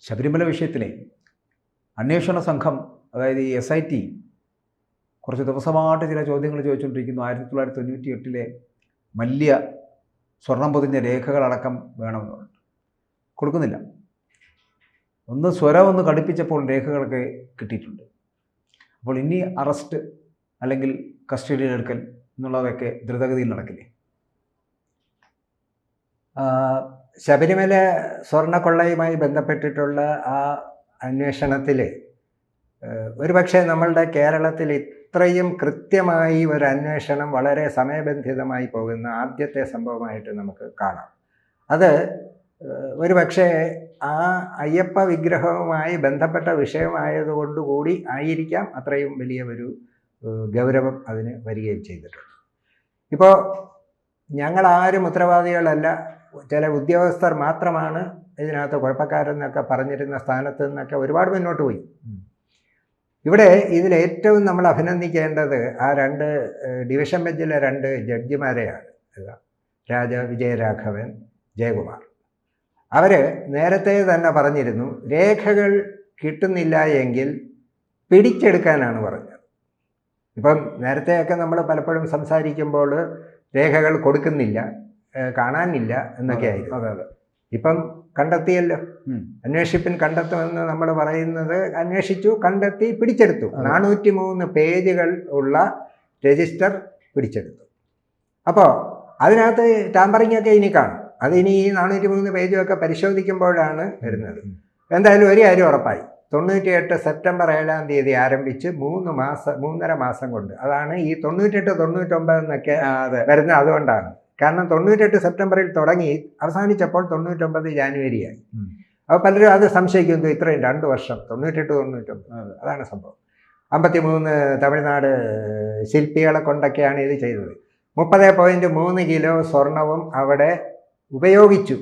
ശബരിമല വിഷയത്തിലെ അന്വേഷണ സംഘം, അതായത് ഈ SIT, കുറച്ച് ദിവസമായിട്ട് ചില ചോദ്യങ്ങൾ ചോദിച്ചുകൊണ്ടിരിക്കുന്നു. 1998 മല്യ സ്വർണം പൊതിഞ്ഞ രേഖകളടക്കം വേണമെന്നുണ്ട്. കൊടുക്കുന്നില്ല. സ്വരം കടുപ്പിച്ചപ്പോൾ രേഖകളൊക്കെ കിട്ടിയിട്ടുണ്ട്. അപ്പോൾ ഇനി അറസ്റ്റ് അല്ലെങ്കിൽ കസ്റ്റഡിയിലെടുക്കൽ എന്നുള്ളതൊക്കെ ദ്രുതഗതിയിൽ നടക്കില്ലേ? ശബരിമല സ്വർണ്ണക്കൊള്ളയുമായി ബന്ധപ്പെട്ടിട്ടുള്ള ആ അന്വേഷണത്തിൽ ഒരുപക്ഷെ നമ്മളുടെ കേരളത്തിൽ ഇത്രയും കൃത്യമായി ഒരു അന്വേഷണം വളരെ സമയബന്ധിതമായി പോകുന്ന ആദ്യത്തെ സംഭവമായിട്ട് നമുക്ക് കാണാം. അത് ഒരുപക്ഷെ ആ അയ്യപ്പ വിഗ്രഹവുമായി ബന്ധപ്പെട്ട വിഷയമായതുകൊണ്ടുകൂടി ആയിരിക്കാം അത്രയും വലിയ ഒരു ഗൗരവം അതിന് വരികയും ചെയ്തിട്ടുണ്ട്. ഇപ്പോൾ ഞങ്ങളാരും ഉത്തരവാദികളല്ല, ചില ഉദ്യോഗസ്ഥർ മാത്രമാണ് ഇതിനകത്ത് കുഴപ്പക്കാരെന്നൊക്കെ പറഞ്ഞിരുന്ന സ്ഥാനത്ത് നിന്നൊക്കെ ഒരുപാട് മുന്നോട്ട് പോയി. ഇവിടെ ഇതിലേറ്റവും നമ്മൾ അഭിനന്ദിക്കേണ്ടത് ആ ഡിവിഷൻ ബെഞ്ചിലെ 2 ജഡ്ജിമാരെയാണ്, വിജയരാഘവൻ, ജയകുമാർ. അവർ നേരത്തെ തന്നെ പറഞ്ഞിരുന്നു, രേഖകൾ കിട്ടുന്നില്ല എങ്കിൽ പിടിച്ചെടുക്കാനാണ് പറഞ്ഞത്. ഇപ്പം നേരത്തെയൊക്കെ നമ്മൾ പലപ്പോഴും സംസാരിക്കുമ്പോൾ രേഖകൾ കൊടുക്കുന്നില്ല, കാണാനില്ല എന്നൊക്കെ ആയിരുന്നു. അതെ. ഇപ്പം കണ്ടെത്തിയല്ലോ, അന്വേഷിപ്പിൻ കണ്ടെത്തുമെന്ന് നമ്മൾ പറയുന്നത് അന്വേഷിച്ചു, കണ്ടെത്തി, പിടിച്ചെടുത്തു. 403 പേജുകൾ ഉള്ള രജിസ്റ്റർ പിടിച്ചെടുത്തു. അപ്പോൾ അതിനകത്ത് ടാമ്പറിംഗ് ഒക്കെ ഇനി കാണും. അതിനി ഈ 403 പേജുമൊക്കെ പരിശോധിക്കുമ്പോഴാണ് വരുന്നത്. എന്തായാലും ഒരു കാര്യം ഉറപ്പായി, 98 സെപ്റ്റംബർ 7-ാം തീയതി ആരംഭിച്ച് 3.5 മാസം കൊണ്ട്, അതാണ് ഈ 98, 99 എന്നൊക്കെ വരുന്നത്. അതുകൊണ്ടാണ്, കാരണം 98 സെപ്റ്റംബറിൽ തുടങ്ങി അവസാനിച്ചപ്പോൾ 99 ജാനുവരിയായി. അപ്പോൾ പലരും അത് സംശയിക്കുന്നു, ഇത്രയും 2 വർഷം, 98, 99. അതാണ് സംഭവം. 53 തമിഴ്നാട് ശില്പികളെ കൊണ്ടൊക്കെയാണ് ഇത് ചെയ്തത്. 30.3 കിലോ സ്വർണവും അവിടെ ഉപയോഗിച്ചു,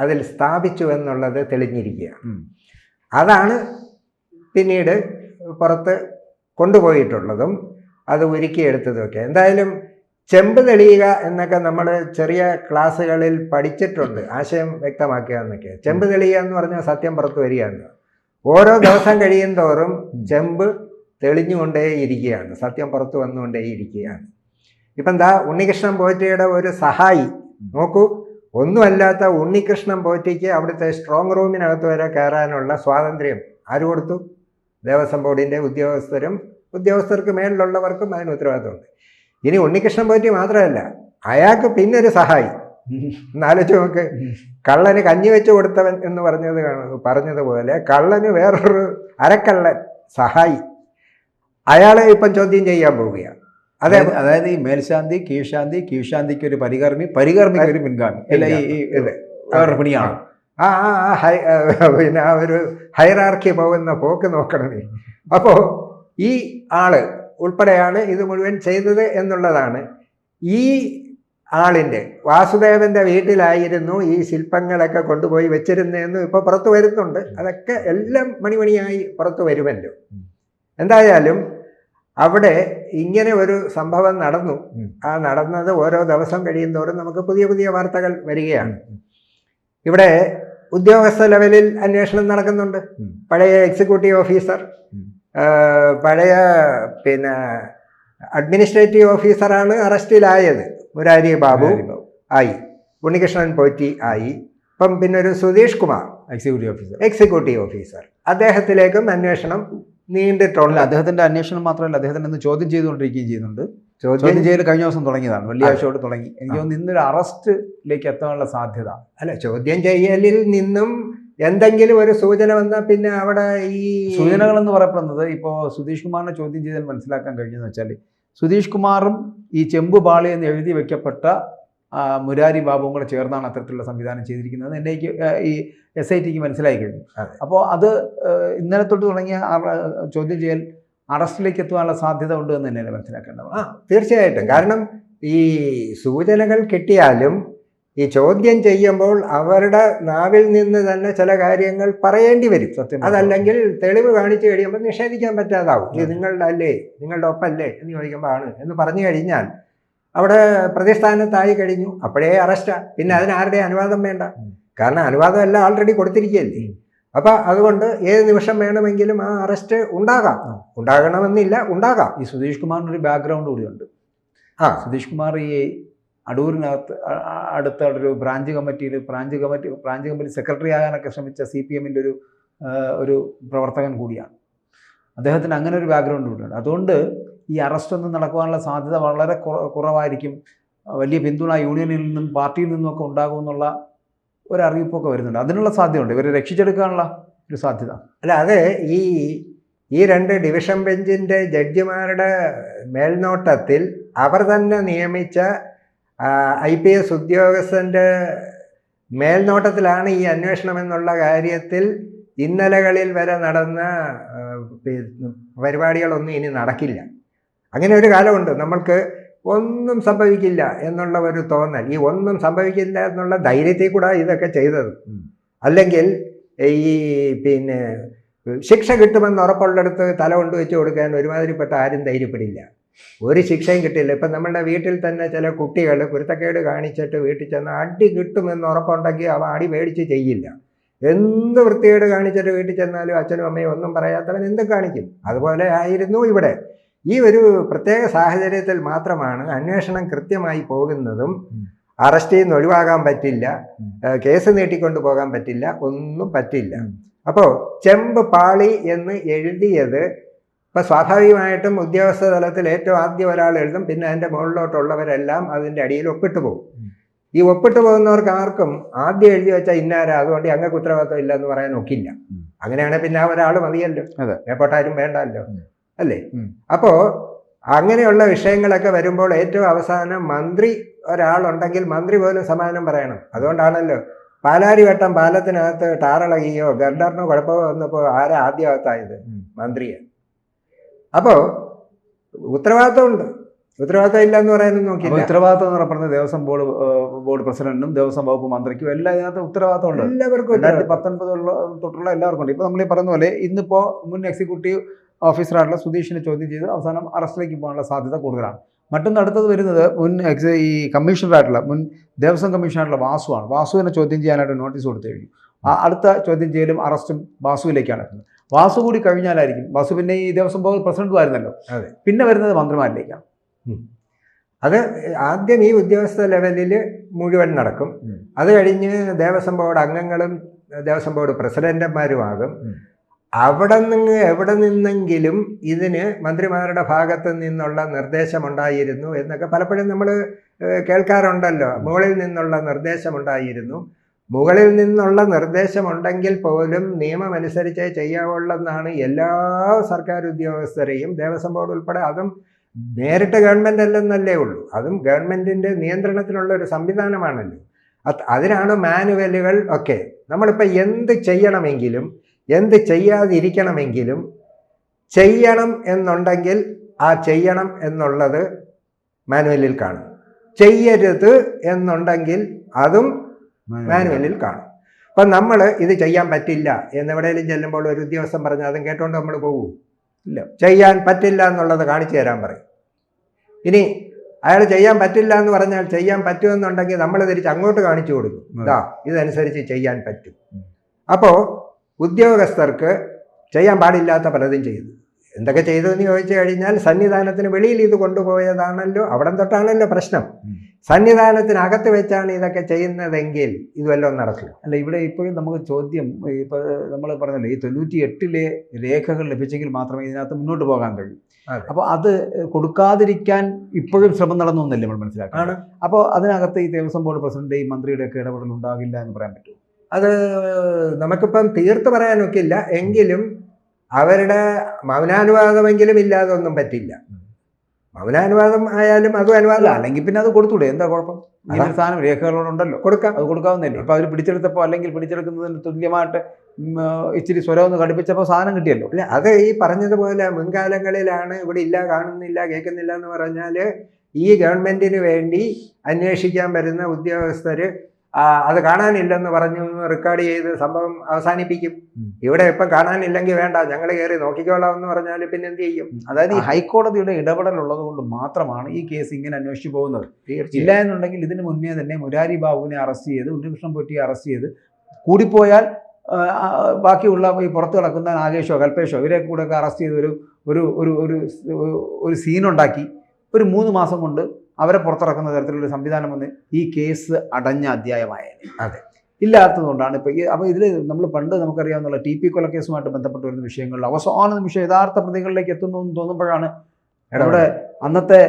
അതിൽ സ്ഥാപിച്ചു എന്നുള്ളത് തെളിഞ്ഞിരിക്കുകയാണ്. അതാണ് പിന്നീട് പുറത്ത് കൊണ്ടുപോയിട്ടുള്ളതും അത് ഒരുക്കിയെടുത്തതുമൊക്കെ. എന്തായാലും ചെമ്പ് തെളിയുക എന്നൊക്കെ നമ്മൾ ചെറിയ ക്ലാസ്സുകളിൽ പഠിച്ചിട്ടുണ്ട്, ആശയം വ്യക്തമാക്കുക എന്നൊക്കെ. ചെമ്പ് തെളിയുക എന്ന് പറഞ്ഞാൽ സത്യം പുറത്ത് വരിക എന്ന്. ഓരോ ദിവസം കഴിയും തോറും ചെമ്പ് തെളിഞ്ഞുകൊണ്ടേയിരിക്കുകയാണ്, സത്യം പുറത്ത് വന്നുകൊണ്ടേയിരിക്കുകയാണ്. ഇപ്പം എന്താ, ഉണ്ണികൃഷ്ണൻ പോറ്റിയുടെ ഒരു സഹായി നോക്കൂ, ഒന്നുമല്ലാത്ത ഉണ്ണികൃഷ്ണൻ പോറ്റിക്ക് അവിടുത്തെ സ്ട്രോങ് റൂമിനകത്ത് വരെ കയറാനുള്ള സ്വാതന്ത്ര്യം ആര് കൊടുത്തു? ദേവസ്വം ബോർഡിൻ്റെ ഉദ്യോഗസ്ഥർക്ക് മേളിലുള്ളവർക്കും അതിന് ഉത്തരവാദിത്തമുണ്ട്. ഇനി ഉണ്ണികൃഷ്ണൻ പോറ്റി മാത്രമല്ല, അയാൾക്ക് പിന്നൊരു സഹായി. എന്നാലോചിച്ച് നോക്ക്, കള്ളന് കഞ്ഞി വെച്ച് കൊടുത്തവൻ എന്ന് പറഞ്ഞതുപോലെ കള്ളന് വേറൊരു അരക്കള്ളൻ സഹായി, അയാളെ ഇപ്പം ചോദ്യം ചെയ്യാൻ പോവുകയാണ്. അതായത് ഈ മേൽശാന്തി, കീഴ്ശാന്തിക്ക് ഒരു പരികർമ്മിക്ക് ഒരു പിൻഗാമി, അല്ല ഈ വേറൊരു പണിയാണ്. പിന്നെ ആ ഒരു ഹൈറാർക്കി പോകുന്ന പോക്ക് നോക്കണമേ. അപ്പോൾ ഈ ആള് ഉൾപ്പെടെയാണ് ഇത് മുഴുവൻ ചെയ്തത് എന്നുള്ളതാണ്. ഈ ആളിൻ്റെ വാസുദേവൻ്റെ വീട്ടിലായിരുന്നു ഈ ശില്പങ്ങളൊക്കെ കൊണ്ടുപോയി വെച്ചിരുന്നതെന്ന് ഇപ്പോൾ പുറത്തു വരുന്നുണ്ട്. അതൊക്കെ എല്ലാം മണിമണിയായി പുറത്തു വരുമല്ലോ. എന്തായാലും അവിടെ ഇങ്ങനെ ഒരു സംഭവം നടന്നു. ആ നടന്നത് ഓരോ ദിവസം കഴിയുന്തോറും നമുക്ക് പുതിയ പുതിയ വാർത്തകൾ വരികയാണ്. ഇവിടെ ഉദ്യോഗസ്ഥ ലെവലിൽ അന്വേഷണം നടക്കുന്നുണ്ട്. പഴയ എക്സിക്യൂട്ടീവ് ഓഫീസർ, പഴയ അഡ്മിനിസ്ട്രേറ്റീവ് ഓഫീസറാണ് അറസ്റ്റിലായത്. മുരാരി ബാബു ആയി, ഉണ്ണികൃഷ്ണൻ പോറ്റി ആയി. ഇപ്പം പിന്നെ ഒരു സുധീഷ് കുമാർ എക്സിക്യൂട്ടീവ് ഓഫീസർ, അദ്ദേഹത്തിലേക്കും അന്വേഷണം നീണ്ടിട്ടുള്ള. അദ്ദേഹത്തിന്റെ അന്വേഷണം മാത്രമല്ല, അദ്ദേഹത്തിന് ചോദ്യം ചെയ്തുകൊണ്ടിരിക്കുകയും ചെയ്യുന്നുണ്ട്. ചോദ്യം ചെയ്യൽ കഴിഞ്ഞ ദിവസം തുടങ്ങിയതാണ്, വെള്ളിയാഴ്ചയോട് തുടങ്ങി. എനിക്ക് തോന്നുന്നു ഇന്നൊരു അറസ്റ്റിലേക്ക് എത്താനുള്ള സാധ്യത. അല്ല, ചോദ്യം ചെയ്യലിൽ നിന്നും എന്തെങ്കിലും ഒരു സൂചന വന്നാൽ പിന്നെ അവിടെ ഈ സൂചനകൾ എന്ന് പറയപ്പെടുന്നത്, ഇപ്പോൾ സുധീഷ് കുമാറിനെ ചോദ്യം ചെയ്താൽ മനസ്സിലാക്കാൻ കഴിഞ്ഞതെന്ന് വെച്ചാൽ, സുധീഷ് കുമാറും ഈ ചെമ്പ് പാളി എന്ന് എഴുതി വെക്കപ്പെട്ട മുരാരി ബാബുവും കൂടെ ചേർന്നാണ് അത്തരത്തിലുള്ള സംവിധാനം ചെയ്തിരിക്കുന്നത്. എനിക്ക് ഈ SITക്ക് മനസ്സിലായി കഴിഞ്ഞു. അപ്പോൾ അത് ഇന്നലെ തൊട്ട് തുടങ്ങിയ ചോദ്യം ചെയ്യൽ അറസ്റ്റിലേക്ക് എത്തുവാനുള്ള സാധ്യത ഉണ്ട് എന്ന് തന്നെയല്ലേ മനസ്സിലാക്കേണ്ടത്? തീർച്ചയായിട്ടും. കാരണം ഈ സൂചനകൾ കിട്ടിയാലും ഈ ചോദ്യം ചെയ്യുമ്പോൾ അവരുടെ നാവിൽ നിന്ന് തന്നെ ചില കാര്യങ്ങൾ പറയേണ്ടി വരും. അതല്ലെങ്കിൽ തെളിവ് കാണിച്ചു കഴിയുമ്പോൾ നിഷേധിക്കാൻ പറ്റാതാവും. ഇത് നിങ്ങളുടെ അല്ലേ, നിങ്ങളുടെ ഒപ്പല്ലേ എന്ന് ചോദിക്കുമ്പോൾ ആണ് എന്ന് പറഞ്ഞു കഴിഞ്ഞാൽ അവിടെ പ്രതിസ്ഥാനത്തായി കഴിഞ്ഞു. അപ്പോഴേ അറസ്റ്റാ. പിന്നെ അതിനാരുടെ അനുവാദം വേണ്ട. കാരണം അനുവാദം എല്ലാം ആൾറെഡി കൊടുത്തിരിക്കുകയല്ലേ. അപ്പം അതുകൊണ്ട് ഏത് നിമിഷം വേണമെങ്കിലും ആ അറസ്റ്റ് ഉണ്ടാകാം, ഉണ്ടാകണമെന്നില്ല, ഉണ്ടാകാം. ഈ സുധീഷ് കുമാറിനൊരു ബാക്ക്ഗ്രൗണ്ട് കൂടിയുണ്ട്. സുധീഷ് കുമാർ ഈ അടൂരിനകത്ത് അടുത്ത ഒരു ബ്രാഞ്ച് കമ്മിറ്റി സെക്രട്ടറി ആകാനൊക്കെ ശ്രമിച്ച CPM-ൻ്റെ ഒരു പ്രവർത്തകൻ കൂടിയാണ്. അദ്ദേഹത്തിന് അങ്ങനെ ഒരു ബാക്ക്ഗ്രൗണ്ട് കൂടിയുണ്ട്. അതുകൊണ്ട് ഈ അറസ്റ്റൊന്നും നടക്കുവാനുള്ള സാധ്യത വളരെ കുറവായിരിക്കും. വലിയ പിന്തുണ യൂണിയനിൽ നിന്നും പാർട്ടിയിൽ നിന്നുമൊക്കെ ഉണ്ടാകുമെന്നുള്ള ഒരു അറിയിപ്പൊക്കെ വരുന്നുണ്ട്. അതിനുള്ള സാധ്യതയുണ്ട്, ഇവരെ രക്ഷിച്ചെടുക്കാനുള്ള ഒരു സാധ്യത. അല്ല, അത് ഈ 2 ഡിവിഷൻ ബെഞ്ചിൻ്റെ ജഡ്ജിമാരുടെ മേൽനോട്ടത്തിൽ അവർ തന്നെ നിയമിച്ച IPS ഉദ്യോഗസ്ഥൻ്റെ മേൽനോട്ടത്തിലാണ് ഈ അന്വേഷണം എന്നുള്ള കാര്യത്തിൽ ഇന്നലകളിൽ വരെ നടന്ന പരിപാടികളൊന്നും ഇനി നടക്കില്ല. അങ്ങനെ ഒരു കാലമുണ്ട്. നമ്മൾക്ക് ഒന്നും സംഭവിക്കില്ല എന്നുള്ള ഒരു തോന്നൽ, ഈ ഒന്നും സംഭവിക്കില്ല എന്നുള്ള ധൈര്യത്തിൽ കൂടെ ഇതൊക്കെ ചെയ്തത്. അല്ലെങ്കിൽ ഈ ശിക്ഷ കിട്ടുമെന്ന് ഉറപ്പുള്ളിടത്ത് തല കൊണ്ട് വെച്ച് കൊടുക്കാൻ ഒരുമാതിരിപ്പെട്ട ആരും ധൈര്യപ്പെടില്ല. ഒരു ശിക്ഷയും കിട്ടില്ല. ഇപ്പം നമ്മളുടെ വീട്ടിൽ തന്നെ ചില കുട്ടികൾ കുരുത്തക്കേട് കാണിച്ചിട്ട് വീട്ടിൽ ചെന്ന് അടി കിട്ടുമെന്ന് ഉറപ്പുണ്ടെങ്കിൽ അവ അടി മേടിച്ച് ചെയ്യില്ല. എന്ത് വൃത്തികേട് കാണിച്ചിട്ട് വീട്ടിൽ ചെന്നാലും അച്ഛനും അമ്മയും ഒന്നും പറയാത്തവൻ എന്തും കാണിക്കും. അതുപോലെ ആയിരുന്നു ഇവിടെ. ഈ ഒരു പ്രത്യേക സാഹചര്യത്തിൽ മാത്രമാണ് അന്വേഷണം കൃത്യമായി പോകുന്നതും അറസ്റ്റ് ചെയ്യുന്ന ഒഴിവാകാൻ പറ്റില്ല, കേസ് നീട്ടിക്കൊണ്ട് പോകാൻ പറ്റില്ല, ഒന്നും പറ്റില്ല. അപ്പോൾ ചെമ്പ് പാളി എന്ന് എഴുതിയത് ഇപ്പം സ്വാഭാവികമായിട്ടും ഉദ്യോഗസ്ഥ തലത്തിൽ ഏറ്റവും ആദ്യം ഒരാൾ എഴുതും, പിന്നെ അതിൻ്റെ മുകളിലോട്ടുള്ളവരെല്ലാം അതിൻ്റെ അടിയിൽ ഒപ്പിട്ട് പോകും. ഈ ഒപ്പിട്ട് പോകുന്നവർക്ക് ആർക്കും ആദ്യം എഴുതി വെച്ചാൽ ഇന്നാരാ, അതുകൊണ്ട് ഞങ്ങൾക്ക് ഉത്തരവാദിത്വം ഇല്ല എന്ന് പറയാൻ ഒക്കില്ല. അങ്ങനെയാണെങ്കിൽ പിന്നെ ആ ഒരാൾ മതിയല്ലോ, മേപ്പോട്ടാരും വേണ്ടല്ലോ, അല്ലേ? അപ്പോൾ അങ്ങനെയുള്ള വിഷയങ്ങളൊക്കെ വരുമ്പോൾ ഏറ്റവും അവസാനം മന്ത്രി ഒരാളുണ്ടെങ്കിൽ മന്ത്രി പോലും സമാധാനം പറയണം. അതുകൊണ്ടാണല്ലോ പാലാരിവട്ടം പാലത്തിനകത്ത് ടാറിളകിയോ ഗർഡറിനോ കുഴപ്പമോ വന്നപ്പോൾ ആരാ ആദ്യമാകത്തായത്? മന്ത്രിയെ. അപ്പോൾ ഉത്തരവാദിത്വമുണ്ട്, ഉത്തരവാദിത്വം ഇല്ല എന്ന് പറയാനും നോക്കില്ല. ഉത്തരവാദിത്വം എന്ന് പറഞ്ഞത് ദേവസ്വം ബോർഡ് പ്രസിഡന്റിനും ദേവസ്വം വകുപ്പ് മന്ത്രിക്കും എല്ലാം ഇതിനകത്ത് ഉത്തരവാദിത്വമുണ്ട്. എല്ലാവർക്കും 2019 തൊട്ടുള്ള എല്ലാവർക്കും ഉണ്ട്. ഇപ്പോൾ നമ്മൾ ഈ പറയുന്ന പോലെ ഇന്നിപ്പോൾ മുൻ എക്സിക്യൂട്ടീവ് ഓഫീസറായിട്ടുള്ള സുധീഷിനെ ചോദ്യം ചെയ്ത് അവസാനം അറസ്റ്റിലേക്ക് പോകാനുള്ള സാധ്യത കൂടുതലാണ്. മറ്റൊന്ന് അടുത്തത് വരുന്നത് ഈ കമ്മീഷണറായിട്ടുള്ള മുൻ ദേവസ്വം കമ്മീഷണറായിട്ടുള്ള വാസുവാണ്. വാസുവിനെ ചോദ്യം ചെയ്യാനായിട്ട് നോട്ടീസ് കൊടുത്തു കഴിഞ്ഞു. അടുത്ത ചോദ്യം ചെയ്യലും അറസ്റ്റും വാസുവിലേക്കാണ് എത്തുന്നത്. വാസു കൂടി കഴിഞ്ഞാലായിരിക്കും, വാസു പിന്നെ ഈ ദേവസ്വം ബോർഡ് പ്രസിഡന്റും ആയിരുന്നല്ലോ, പിന്നെ വരുന്നത് മന്ത്രിമാരിലേക്കാണ്. അത് ആദ്യം ഈ ഉദ്യോഗസ്ഥ ലെവലിൽ മുഴുവൻ നടക്കും. അത് കഴിഞ്ഞ് ദേവസ്വം ബോർഡ് അംഗങ്ങളും ദേവസ്വം ബോർഡ് പ്രസിഡന്റുമാരുമാകും. എവിടെ നിന്നെങ്കിലും ഇതിന് മന്ത്രിമാരുടെ ഭാഗത്തു നിന്നുള്ള നിർദ്ദേശമുണ്ടായിരുന്നു എന്നൊക്കെ പലപ്പോഴും നമ്മൾ കേൾക്കാറുണ്ടല്ലോ. മുകളിൽ നിന്നുള്ള നിർദ്ദേശമുണ്ടായിരുന്നു. മുകളിൽ നിന്നുള്ള നിർദ്ദേശമുണ്ടെങ്കിൽ പോലും നിയമമനുസരിച്ചേ ചെയ്യാവുള്ളെന്നാണ് എല്ലാ സർക്കാർ ഉദ്യോഗസ്ഥരെയും ദേവസ്വം ബോർഡ് ഉൾപ്പെടെ. അതും നേരിട്ട് ഗവൺമെൻറ് അല്ലെന്നല്ലേ ഉള്ളൂ, അതും ഗവൺമെൻറ്റിൻ്റെ നിയന്ത്രണത്തിലുള്ള ഒരു സംവിധാനമാണല്ലോ. അതിനാണ് മാനുവലുകൾ ഒക്കെ. നമ്മളിപ്പോൾ എന്ത് ചെയ്യണമെങ്കിലും എന്ത് ചെയ്യാതിരിക്കണമെങ്കിലും ചെയ്യണം എന്നുണ്ടെങ്കിൽ ആ ചെയ്യണം എന്നുള്ളത് മാനുവലിൽ കാണും. ചെയ്യരുത് എന്നുണ്ടെങ്കിൽ അതും മാനുവലിൽ കാണും. അപ്പം നമ്മൾ ഇത് ചെയ്യാൻ പറ്റില്ല എന്നെവിടെയെങ്കിലും ചെല്ലുമ്പോൾ ഒരു ഉദ്യോഗസ്ഥൻ പറഞ്ഞാൽ അതും കേട്ടോണ്ട് നമ്മൾ പോകും? ഇല്ല. ചെയ്യാൻ പറ്റില്ല എന്നുള്ളത് കാണിച്ചു തരാൻ പറയും. ഇനി അയാൾ ചെയ്യാൻ പറ്റില്ല എന്ന് പറഞ്ഞാൽ ചെയ്യാൻ പറ്റുമെന്നുണ്ടെങ്കിൽ നമ്മൾ തിരിച്ച് അങ്ങോട്ട് കാണിച്ചു കൊടുക്കും, ഇതാ ഇതനുസരിച്ച് ചെയ്യാൻ പറ്റും. അപ്പോൾ ഉദ്യോഗസ്ഥർക്ക് ചെയ്യാൻ പാടില്ലാത്ത പലതും ചെയ്തു. എന്തൊക്കെ ചെയ്തു എന്ന് ചോദിച്ചു കഴിഞ്ഞാൽ സന്നിധാനത്തിന് വെളിയിൽ ഇത് കൊണ്ടുപോയതാണല്ലോ, അവിടം തൊട്ടാണല്ലോ പ്രശ്നം. സന്നിധാനത്തിനകത്ത് വെച്ചാണ് ഇതൊക്കെ ചെയ്യുന്നതെങ്കിൽ ഇത് വല്ലതും നടക്കില്ല. അല്ല, ഇവിടെ ഇപ്പോഴും നമുക്ക് ചോദ്യം, ഇപ്പോൾ നമ്മൾ പറഞ്ഞല്ലോ ഈ 98 രേഖകൾ ലഭിച്ചെങ്കിൽ മാത്രമേ ഇതിനകത്ത് മുന്നോട്ട് പോകാൻ കഴിയൂ. അപ്പോൾ അത് കൊടുക്കാതിരിക്കാൻ ഇപ്പോഴും ശ്രമം നടന്നൊന്നല്ലേ നമ്മൾ മനസ്സിലാക്കണം. അപ്പോൾ അതിനകത്ത് ഈ ദേവസ്വം ബോർഡ് പ്രസിഡന്റെയും മന്ത്രിയുടെയൊക്കെ ഇടപെടൽ ഉണ്ടാകില്ല എന്ന് പറയാൻ പറ്റുമോ? അത് നമുക്കിപ്പം തീർത്ത് പറയാനൊക്കില്ല. എങ്കിലും അവരുടെ മൗനാനുവാദമെങ്കിലും ഇല്ലാതെ ഒന്നും പറ്റില്ല. മൗനാനുവാദം ആയാലും അതും അനുവാദം, അല്ലെങ്കിൽ പിന്നെ അത് കൊടുത്തൂടെ? എന്താ കുഴപ്പം? ഇങ്ങനെ സാധനം രേഖകളോടുണ്ടല്ലോ, കൊടുക്കാം, അത് കൊടുക്കാവുന്നതല്ലേ. ഇപ്പം അവർ പിടിച്ചെടുത്തപ്പോൾ അല്ലെങ്കിൽ പിടിച്ചെടുക്കുന്നതിന് തുല്യമായിട്ട് ഇച്ചിരി സ്വരം ഒന്ന് ഘടിപ്പിച്ചപ്പോൾ സാധനം കിട്ടിയല്ലോ. അല്ല, അത് ഈ പറഞ്ഞതുപോലെ മുൻകാലങ്ങളിലാണ് ഇവിടെ ഇല്ല, കാണുന്നില്ല, കേൾക്കുന്നില്ല എന്ന് പറഞ്ഞാൽ ഈ ഗവൺമെൻറ്റിന് വേണ്ടി അന്വേഷിക്കാൻ വരുന്ന ഉദ്യോഗസ്ഥർ അത് കാണാനില്ലെന്ന് പറഞ്ഞു റെക്കോർഡ് ചെയ്ത് സംഭവം അവസാനിപ്പിക്കും. ഇവിടെ ഇപ്പം കാണാനില്ലെങ്കിൽ വേണ്ട, ഞങ്ങൾ കയറി നോക്കിക്കോളാം എന്ന് പറഞ്ഞാൽ പിന്നെ എന്ത് ചെയ്യും? അതായത് ഈ ഹൈക്കോടതിയുടെ ഇടപെടലുള്ളത് കൊണ്ട് മാത്രമാണ് ഈ കേസ് ഇങ്ങനെ അന്വേഷിച്ചു പോകുന്നത്. ഇല്ല എന്നുണ്ടെങ്കിൽ ഇതിന് മുന്നേ തന്നെ മുരാരി ബാബുവിനെ അറസ്റ്റ് ചെയ്ത്, ഉണ്ണികൃഷ്ണൻ പൊറ്റിയെ അറസ്റ്റ് ചെയ്ത്, കൂടിപ്പോയാൽ ബാക്കിയുള്ള ഈ പുറത്ത് കിടക്കുന്ന നാഗേഷോ കൽപേഷോ ഇവരെ കൂടെയൊക്കെ അറസ്റ്റ് ചെയ്ത് ഒരു സീനുണ്ടാക്കി ഒരു 3 മാസം കൊണ്ട് അവരെ പുറത്തിറക്കുന്ന തരത്തിലുള്ള സംവിധാനം വന്ന് ഈ കേസ് അടഞ്ഞ അധ്യായമായേനെ. അതെ, ഇല്ലാത്തതുകൊണ്ടാണ് ഇപ്പോൾ അപ്പോൾ ഇതിൽ നമ്മൾ പണ്ട് നമുക്കറിയാവുന്ന TP കൊലക്കേസുമായിട്ട് ബന്ധപ്പെട്ട് വരുന്ന വിഷയങ്ങളിൽ അവസാന നിമിഷം യഥാർത്ഥ പ്രതികളിലേക്ക് എത്തുന്നു എന്ന് തോന്നുമ്പോഴാണ് നമ്മുടെ അന്നത്തെ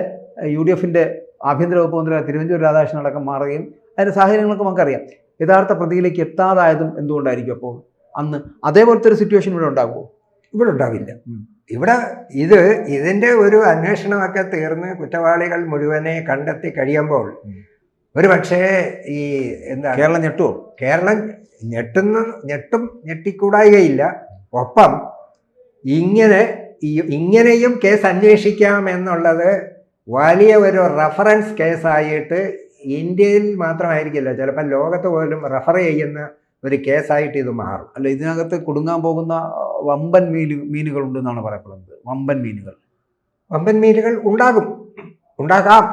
UDF-ന്റെ ആഭ്യന്തര വകുപ്പ് മന്ത്രി തിരുവഞ്ചൂർ രാധാകൃഷ്ണൻ അടക്കം മാറുകയും അതിൻ്റെ സാഹചര്യങ്ങളൊക്കെ നമുക്കറിയാം. യഥാർത്ഥ പ്രതിയിലേക്ക് എത്താതായതും എന്തുകൊണ്ടായിരിക്കും? അപ്പോൾ അന്ന് അതേപോലത്തെ ഒരു സിറ്റുവേഷൻ ഇവിടെ ഉണ്ടാകുമോ? ഇവിടെ ഉണ്ടാവില്ല. ഇവിടെ ഇതിൻ്റെ ഒരു അന്വേഷണമൊക്കെ തീർന്ന് കുറ്റവാളികൾ മുഴുവനെ കണ്ടെത്തി കഴിയുമ്പോൾ ഒരു പക്ഷേ ഈ എന്താ കേരളം ഞെട്ടുമോ? കേരളം ഞെട്ടും ഞെട്ടിക്കൂടായികയില്ല. ഒപ്പം ഇങ്ങനെയും കേസ് അന്വേഷിക്കാം എന്നുള്ളത് വലിയ ഒരു റഫറൻസ് കേസായിട്ട് ഇന്ത്യയിൽ മാത്രമായിരിക്കില്ല, ചിലപ്പോൾ ലോകത്ത് പോലും റെഫർ ചെയ്യുന്ന ഒരു കേസായിട്ട് ഇത് മാറും. അല്ല, ഇതിനകത്ത് കുടുങ്ങാൻ പോകുന്ന വമ്പൻ മീനുകൾ ഉണ്ടെന്നാണ് പറയപ്പെടുന്നത്. വമ്പൻ മീനുകൾ ഉണ്ടാകാം.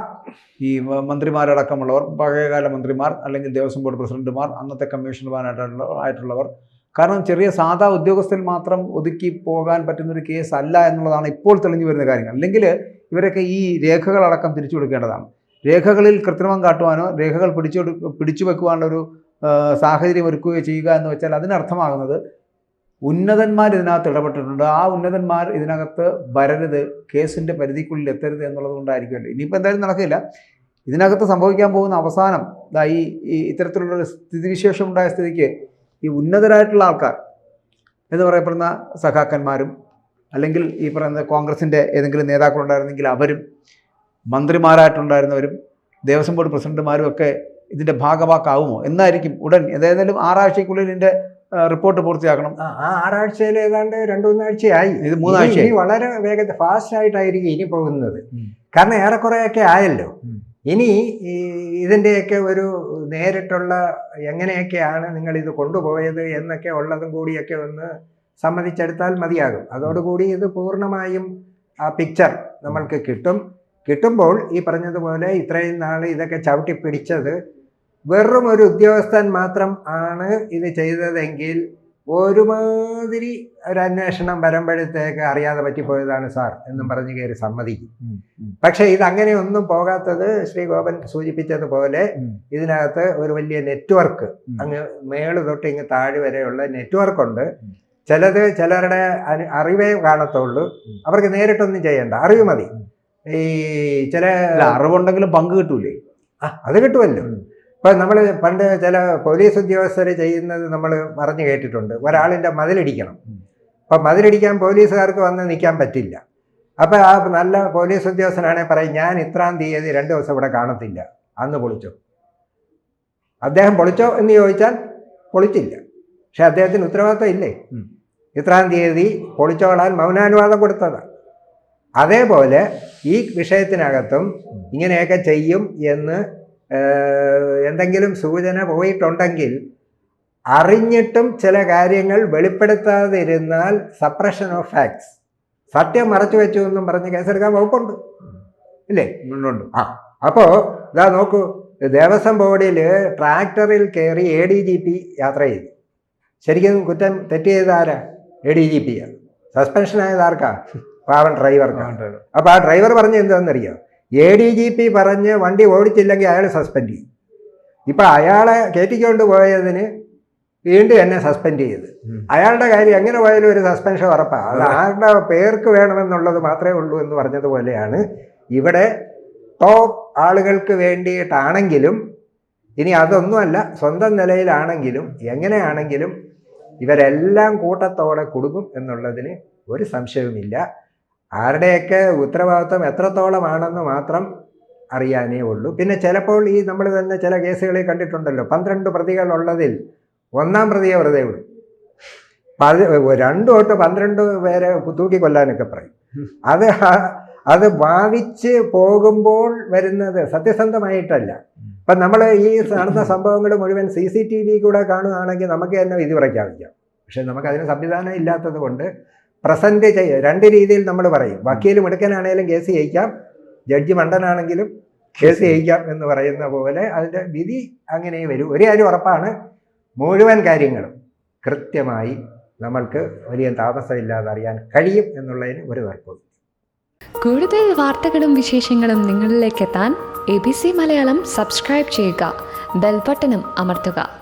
ഈ മന്ത്രിമാരടക്കമുള്ളവർ, പഴയകാല മന്ത്രിമാർ, അല്ലെങ്കിൽ ദേവസ്വം ബോർഡ് പ്രസിഡന്റുമാർ, അന്നത്തെ കമ്മീഷണർമാരായിട്ടുള്ളവർ. കാരണം ചെറിയ സാധാ ഉദ്യോഗസ്ഥരിൽ മാത്രം ഒതുക്കി പോകാൻ പറ്റുന്നൊരു കേസ് അല്ല എന്നുള്ളതാണ് ഇപ്പോൾ തെളിഞ്ഞു വരുന്ന കാര്യങ്ങൾ. അല്ലെങ്കിൽ ഇവരൊക്കെ ഈ രേഖകളടക്കം തിരിച്ചു കൊടുക്കേണ്ടതാണ്. രേഖകളിൽ കൃത്രിമം കാട്ടുവാനോ രേഖകൾ പിടിച്ചു വെക്കുവാനുള്ളൊരു സാഹചര്യം ഒരുക്കുകയോ ചെയ്യുക എന്ന് വെച്ചാൽ അതിനർത്ഥമാകുന്നത് ഉന്നതന്മാർ ഇതിനകത്ത് ഇടപെട്ടിട്ടുണ്ട്. ആ ഉന്നതന്മാർ ഇതിനകത്ത് വരരുത്, കേസിൻ്റെ പരിധിക്കുള്ളിൽ എത്തരുത് എന്നുള്ളത് കൊണ്ടായിരിക്കുമല്ലോ. ഇനിയിപ്പോൾ എന്തായാലും നടക്കില്ല. ഇതിനകത്ത് സംഭവിക്കാൻ പോകുന്ന അവസാനം ഈ ഇത്തരത്തിലുള്ളൊരു സ്ഥിതിവിശേഷം ഉണ്ടായ സ്ഥിതിക്ക് ഈ ഉന്നതരായിട്ടുള്ള ആൾക്കാർ എന്ന് പറയപ്പെടുന്ന സഖാക്കന്മാരും, അല്ലെങ്കിൽ ഈ പറയുന്ന കോൺഗ്രസിൻ്റെ ഏതെങ്കിലും നേതാക്കളുണ്ടായിരുന്നെങ്കിൽ അവരും, മന്ത്രിമാരായിട്ടുണ്ടായിരുന്നവരും, ദേവസ്വം ബോർഡ് പ്രസിഡന്റുമാരും ഒക്കെ ഇതിൻ്റെ ഭാഗമാക്കാവുമോ എന്നായിരിക്കും ഉടൻ. ഏതായാലും 6 ആഴ്ചയ്ക്കുള്ളിൽ ഇതിൻ്റെ റിപ്പോർട്ട് പൂർത്തിയാക്കണം. ആ 6 ആഴ്ചയിൽ ഏതാണ്ട് 2-3 ആഴ്ചയായി. ഇത് 3 ആഴ്ച വളരെ വേഗത്തിൽ ഫാസ്റ്റ് ആയിട്ടായിരിക്കും ഇനി പോകുന്നത്. കാരണം ഏറെക്കുറെയൊക്കെ ആയല്ലോ. ഇനി ഇതിൻ്റെയൊക്കെ ഒരു നേരിട്ടുള്ള എങ്ങനെയൊക്കെയാണ് നിങ്ങളിത് കൊണ്ടുപോയത് എന്നൊക്കെ ഉള്ളതും കൂടിയൊക്കെ ഒന്ന് സമ്മതിച്ചെടുത്താൽ മതിയാകും. അതോടുകൂടി ഇത് പൂർണ്ണമായും ആ പിക്ചർ നമ്മൾക്ക് കിട്ടുമ്പോൾ ഈ പറഞ്ഞതുപോലെ ഇത്രയും നാൾ ഇതൊക്കെ ചവിട്ടിപ്പിടിച്ചത് വെറും ഒരു ഉദ്യോഗസ്ഥൻ മാത്രം ആണ് ഇത് ചെയ്തതെങ്കിൽ ഒരുമാതിരി ഒരു അന്വേഷണം വരുമ്പോഴത്തേക്ക് അറിയാതെ പറ്റിപ്പോയതാണ് സാർ എന്നും പറഞ്ഞ് കയറി സമ്മതിക്കും. പക്ഷെ ഇതങ്ങനെയൊന്നും പോകാത്തത് ശ്രീ ഗോപൻ സൂചിപ്പിച്ചതുപോലെ ഇതിനകത്ത് ഒരു വലിയ നെറ്റ്വർക്ക്, അങ്ങ് മേള് തൊട്ട് ഇങ്ങ് താഴെ വരെയുള്ള നെറ്റ്വർക്കുണ്ട്. ചിലരുടെ അറിവേ കാണത്തുള്ളൂ, അവർക്ക് നേരിട്ടൊന്നും ചെയ്യണ്ട, അറിവ് മതി. ഈ ചില അറിവുണ്ടെങ്കിലും പങ്ക് കിട്ടൂലേ? അത് കിട്ടുമല്ലോ. ഇപ്പം നമ്മൾ പണ്ട് ചില പോലീസ് ഉദ്യോഗസ്ഥർ ചെയ്യുന്നത് നമ്മൾ പറഞ്ഞു കേട്ടിട്ടുണ്ട്. ഒരാളിൻ്റെ മതിലിടിക്കണം. അപ്പം മതിലിടിക്കാൻ പോലീസുകാർക്ക് വന്ന് നിൽക്കാൻ പറ്റില്ല. അപ്പം ആ നല്ല പോലീസ് ഉദ്യോഗസ്ഥനാണെങ്കിൽ പറയും, ഞാൻ ഇത്രാം തീയതി 2 ദിവസം ഇവിടെ കാണത്തില്ല, അന്ന് പൊളിച്ചോ. അദ്ദേഹം പൊളിച്ചോ എന്ന് ചോദിച്ചാൽ പൊളിച്ചില്ല. പക്ഷെ അദ്ദേഹത്തിന് ഉത്തരവാദിത്വം ഇല്ലേ? ഇത്രാം തീയതി പൊളിച്ചോളാൻ മൗനാനുവാദം കൊടുത്തതാണ്. അതേപോലെ ഈ വിഷയത്തിനകത്തും ഇങ്ങനെയൊക്കെ ചെയ്യും എന്ന് എന്തെങ്കിലും സൂചന പോയിട്ടുണ്ടെങ്കിൽ അറിഞ്ഞിട്ടും ചില കാര്യങ്ങൾ വെളിപ്പെടുത്താതിരുന്നാൽ സപ്രഷൻ ഓഫ് ഫാക്ട്സ്, സത്യം മറച്ചു വെച്ചു എന്നും പറഞ്ഞ് കേസെടുക്കാൻ വകുപ്പുണ്ട്, ഇല്ലേ? ഉണ്ട്. അപ്പോൾ ഇതാ നോക്കൂ, ദേവസ്വം ബോർഡിൽ ട്രാക്ടറിൽ കയറി ADGP യാത്ര ചെയ്തു. ശരിക്കും കുറ്റം തെറ്റ് ചെയ്ത ആരാ? ADGP. സസ്പെൻഷൻ ആയത് ആർക്കാ? പാവൻ ഡ്രൈവർക്ക്. അപ്പോൾ ആ ഡ്രൈവർ പറഞ്ഞ് എന്താണെന്നറിയോ? ADGP പറഞ്ഞ് വണ്ടി ഓടിച്ചില്ലെങ്കിൽ അയാൾ സസ്പെൻഡ് ചെയ്യും. ഇപ്പം അയാളെ കയറ്റിക്കൊണ്ട് പോയതിന് വീണ്ടും എന്നെ സസ്പെൻഡ് ചെയ്ത്. അയാളുടെ കാര്യം എങ്ങനെ പോയാലും ഒരു സസ്പെൻഷൻ ഉറപ്പാണ്. അത് ആരുടെ പേർക്ക് വേണമെന്നുള്ളത് മാത്രമേ ഉള്ളൂ എന്ന് പറഞ്ഞതുപോലെയാണ് ഇവിടെ. ടോപ്പ് ആളുകൾക്ക് വേണ്ടിയിട്ടാണെങ്കിലും, ഇനി അതൊന്നുമല്ല, സ്വന്തം നിലയിലാണെങ്കിലും, എങ്ങനെയാണെങ്കിലും ഇവരെല്ലാം കൂട്ടത്തോടെ കുടുങ്ങും എന്നുള്ളതിന് ഒരു സംശയവുമില്ല. ആരുടെയൊക്കെ ഉത്തരവാദിത്വം എത്രത്തോളമാണെന്ന് മാത്രം അറിയാനേ ഉള്ളൂ. പിന്നെ ചിലപ്പോൾ ഈ നമ്മൾ തന്നെ ചില കേസുകളിൽ കണ്ടിട്ടുണ്ടല്ലോ, 12 പ്രതികളുള്ളതിൽ 1-ാം പ്രതിയെ വെറുതെ വിടും. 2 തൊട്ട് 12 പേരെ തൂക്കിക്കൊല്ലാനൊക്കെ പറയും. അത് വാദിച്ച് പോകുമ്പോൾ വരുന്നത് സത്യസന്ധമായിട്ടല്ല. ഇപ്പം നമ്മൾ ഈ നടന്ന സംഭവങ്ങൾ മുഴുവൻ CCTV കൂടെ കാണുകയാണെങ്കിൽ നമുക്ക് തന്നെ വിധി പ്രഖ്യാപിക്കാം. പക്ഷെ നമുക്കതിന് സംവിധാനം ഇല്ലാത്തത് കൊണ്ട് പ്രസൻറ്റ് 2 രീതിയിൽ നമ്മൾ പറയും. വക്കീൽ മിടുക്കനാണെങ്കിലും കേസ് ജയിക്കാം, ജഡ്ജി മണ്ടനാണെങ്കിലും കേസ് ജയിക്കാം എന്ന് പറയുന്ന പോലെ അതിൻ്റെ വിധി അങ്ങനെ വരും. ഒരു കാര്യം ഉറപ്പാണ്, മുഴുവൻ കാര്യങ്ങളും കൃത്യമായി നമ്മൾക്ക് വലിയ താമസമില്ലാതെ അറിയാൻ കഴിയും എന്നുള്ളതിന് ഒരു തർക്കവും. കൂടുതൽ വാർത്തകളും വിശേഷങ്ങളും നിങ്ങളിലേക്ക് എത്താൻ ABC മലയാളം സബ്സ്ക്രൈബ് ചെയ്യുക, ബെൽ ബട്ടണും അമർത്തുക.